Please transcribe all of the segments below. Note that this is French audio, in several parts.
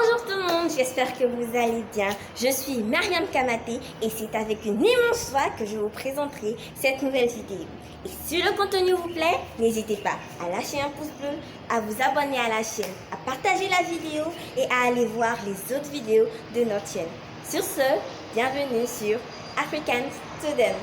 Bonjour tout le monde, j'espère que vous allez bien. Je suis Mariam Kamaté et c'est avec une immense joie que je vous présenterai cette nouvelle vidéo. Et si le contenu vous plaît, n'hésitez pas à lâcher un pouce bleu, à vous abonner à la chaîne, à partager la vidéo et à aller voir les autres vidéos de notre chaîne. Sur ce, bienvenue sur African Student.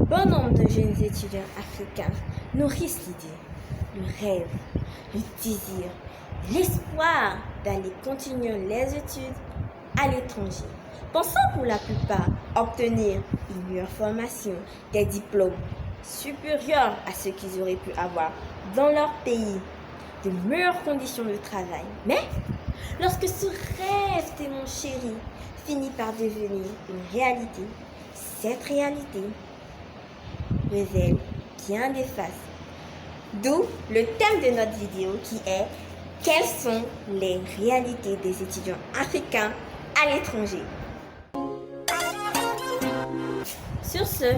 Bon nombre de jeunes étudiants africains nourrissent l'idée, le rêve, le désir, l'espoir d'aller continuer les études à l'étranger, pensant pour la plupart obtenir une meilleure formation, des diplômes supérieurs à ceux qu'ils auraient pu avoir dans leur pays, de meilleures conditions de travail. Mais lorsque ce rêve de mon chéri finit par devenir une réalité, cette réalité révèle bien des faces. D'où le thème de notre vidéo qui est « Quelles sont les réalités des étudiants africains à l'étranger ?» Sur ce,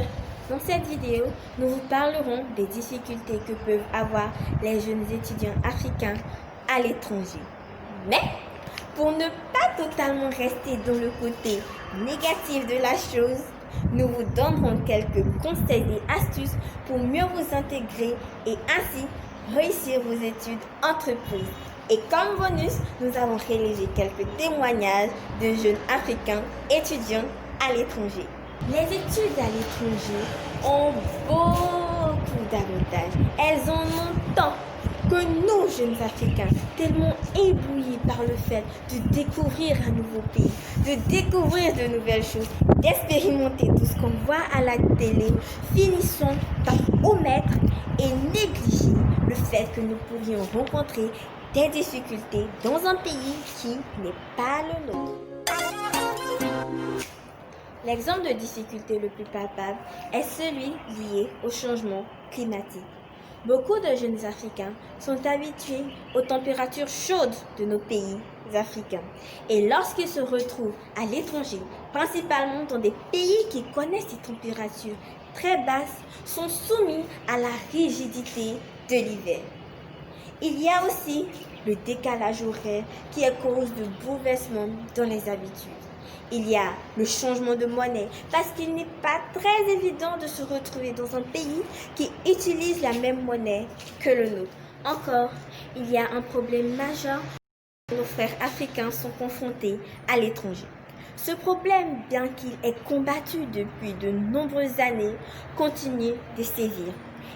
dans cette vidéo, nous vous parlerons des difficultés que peuvent avoir les jeunes étudiants africains à l'étranger. Mais, pour ne pas totalement rester dans le côté négatif de la chose, nous vous donnerons quelques conseils et astuces pour mieux vous intégrer et ainsi réussir vos études entreprises. Et comme bonus, nous avons réalisé quelques témoignages de jeunes africains étudiants à l'étranger. Les études à l'étranger ont beaucoup d'avantages. Elles en ont tant que nous, jeunes Africains, tellement éblouis par le fait de découvrir un nouveau pays, de découvrir de nouvelles choses, d'expérimenter tout ce qu'on voit à la télé, finissons par omettre et négliger le fait que nous pourrions rencontrer des difficultés dans un pays qui n'est pas le nôtre. L'exemple de difficulté le plus palpable est celui lié au changement climatique. Beaucoup de jeunes Africains sont habitués aux températures chaudes de nos pays africains. Et lorsqu'ils se retrouvent à l'étranger, principalement dans des pays qui connaissent des températures très basses, sont soumis à la rigidité de l'hiver. Il y a aussi le décalage horaire qui est cause de bouleversements dans les habitudes. Il y a le changement de monnaie parce qu'il n'est pas très évident de se retrouver dans un pays qui utilise la même monnaie que le nôtre. Encore, il y a un problème majeur que nos frères africains sont confrontés à l'étranger. Ce problème, bien qu'il ait combattu depuis de nombreuses années, continue de sévir.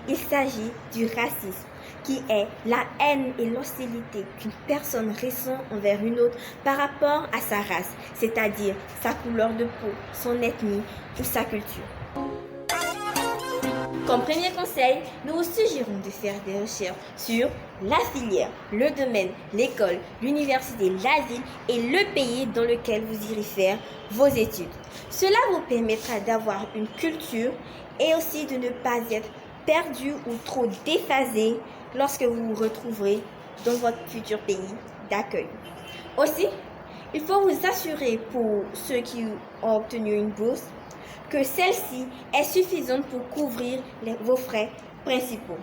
Il s'agit du racisme, qui est la haine et l'hostilité qu'une personne ressent envers une autre par rapport à sa race, c'est-à-dire sa couleur de peau, son ethnie ou sa culture. Comme premier conseil, nous vous suggérons de faire des recherches sur la filière, le domaine, l'école, l'université, la ville et le pays dans lequel vous irez faire vos études. Cela vous permettra d'avoir une culture et aussi de ne pas être perdu ou trop déphasé lorsque vous vous retrouverez dans votre futur pays d'accueil. Aussi, il faut vous assurer pour ceux qui ont obtenu une bourse que celle-ci est suffisante pour couvrir vos frais principaux.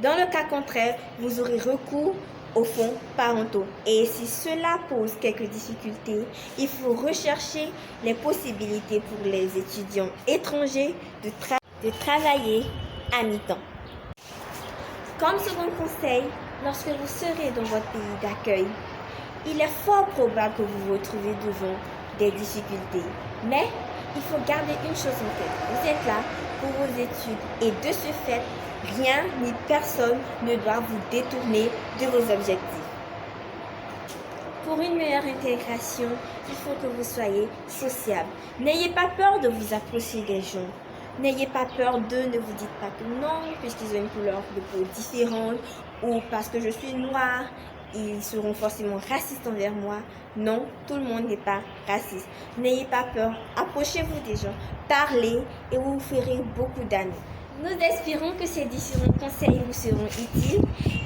Dans le cas contraire, vous aurez recours aux fonds parentaux. Et si cela pose quelques difficultés, il faut rechercher les possibilités pour les étudiants étrangers de travailler à mi-temps. Comme second conseil, lorsque vous serez dans votre pays d'accueil, il est fort probable que vous vous retrouvez devant des difficultés. Mais il faut garder une chose en tête. Vous êtes là pour vos études et de ce fait, rien ni personne ne doit vous détourner de vos objectifs. Pour une meilleure intégration, il faut que vous soyez sociable. N'ayez pas peur de vous approcher des gens. N'ayez pas peur d'eux, ne vous dites pas que non, puisqu'ils ont une couleur de peau différente ou parce que je suis noire, ils seront forcément racistes envers moi. Non, tout le monde n'est pas raciste. N'ayez pas peur, approchez-vous des gens, parlez et vous vous ferez beaucoup d'amis. Nous espérons que ces différents conseils vous seront utiles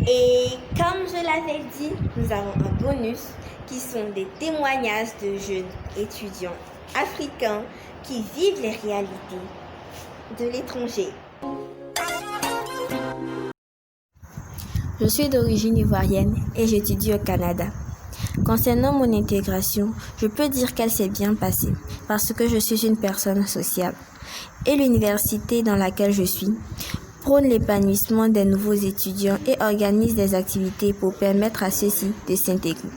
et comme je l'avais dit, nous avons un bonus qui sont des témoignages de jeunes étudiants africains qui vivent les réalités de l'étranger. Je suis d'origine ivoirienne et j'étudie au Canada. Concernant mon intégration, je peux dire qu'elle s'est bien passée parce que je suis une personne sociable. Et l'université dans laquelle je suis prône l'épanouissement des nouveaux étudiants et organise des activités pour permettre à ceux-ci de s'intégrer.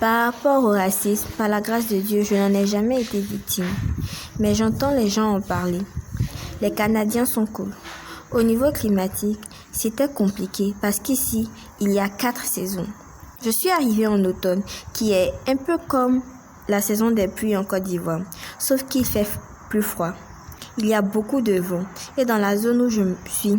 Par rapport au racisme, par la grâce de Dieu, je n'en ai jamais été victime. Mais j'entends les gens en parler. Les Canadiens sont cool. Au niveau climatique, c'était compliqué parce qu'ici, il y a 4 saisons. Je suis arrivée en automne, qui est un peu comme la saison des pluies en Côte d'Ivoire, sauf qu'il fait plus froid. Il y a beaucoup de vent et dans la zone où je suis,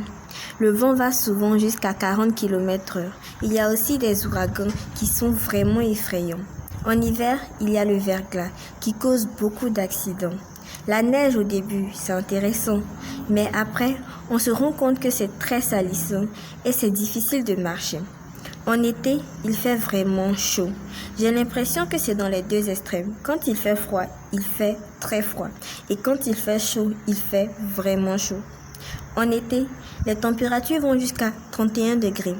le vent va souvent jusqu'à 40 km/h. Il y a aussi des ouragans qui sont vraiment effrayants. En hiver, il y a le verglas qui cause beaucoup d'accidents. La neige au début, c'est intéressant, mais après, on se rend compte que c'est très salissant et c'est difficile de marcher. En été, il fait vraiment chaud. J'ai l'impression que c'est dans les deux extrêmes. Quand il fait froid, il fait très froid. Et quand il fait chaud, il fait vraiment chaud. En été, les températures vont jusqu'à 31 degrés.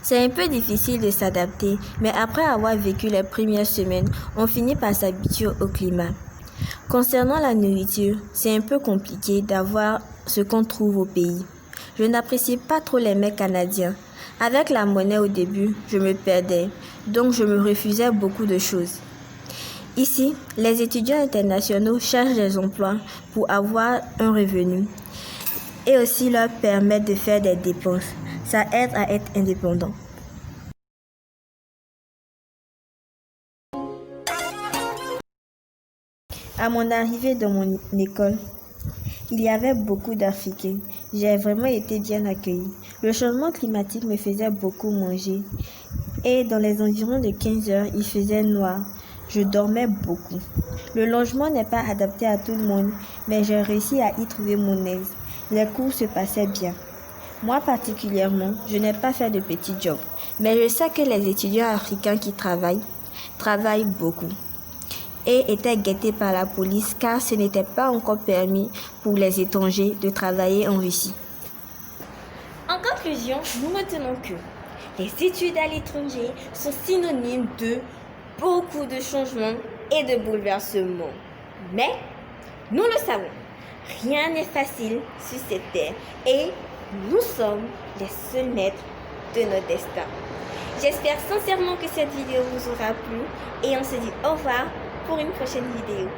C'est un peu difficile de s'adapter, mais après avoir vécu les premières semaines, on finit par s'habituer au climat. Concernant la nourriture, c'est un peu compliqué d'avoir ce qu'on trouve au pays. Je n'apprécie pas trop les mets canadiens. Avec la monnaie au début, je me perdais, donc je me refusais beaucoup de choses. Ici, les étudiants internationaux cherchent des emplois pour avoir un revenu et aussi leur permettre de faire des dépenses. Ça aide à être indépendant. À mon arrivée dans mon école, il y avait beaucoup d'Africains. J'ai vraiment été bien accueillie. Le changement climatique me faisait beaucoup manger. Et dans les environs de 15 heures, il faisait noir. Je dormais beaucoup. Le logement n'est pas adapté à tout le monde, mais j'ai réussi à y trouver mon aise. Les cours se passaient bien. Moi particulièrement, je n'ai pas fait de petits jobs. Mais je sais que les étudiants africains qui travaillent beaucoup. Et étaient guettés par la police car ce n'était pas encore permis pour les étrangers de travailler en Russie. En conclusion, nous retenons que les études à l'étranger sont synonymes de beaucoup de changements et de bouleversements. Mais, nous le savons, rien n'est facile sur cette terre et nous sommes les seuls maîtres de notre destin. J'espère sincèrement que cette vidéo vous aura plu et on se dit au revoir pour une prochaine vidéo.